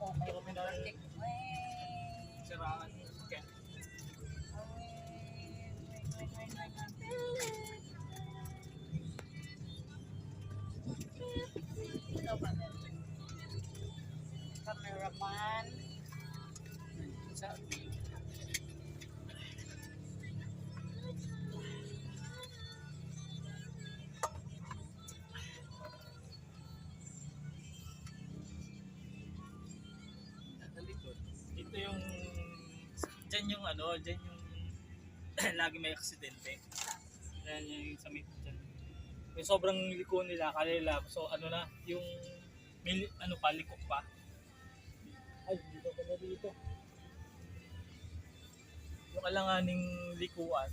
Dito kami na Wait. siraan. Kaya, Ito ba? Cameraman. sabi. Natalikod. Ito yung, dyan yung ano, dyan yung lagi may aksidente. Yan yung sa may dyan. Yung sobrang liko nila, kanila, so ano na, yung may, ano pa, likok pa. Ay, dito pa na dito. Yung alanganing likuan,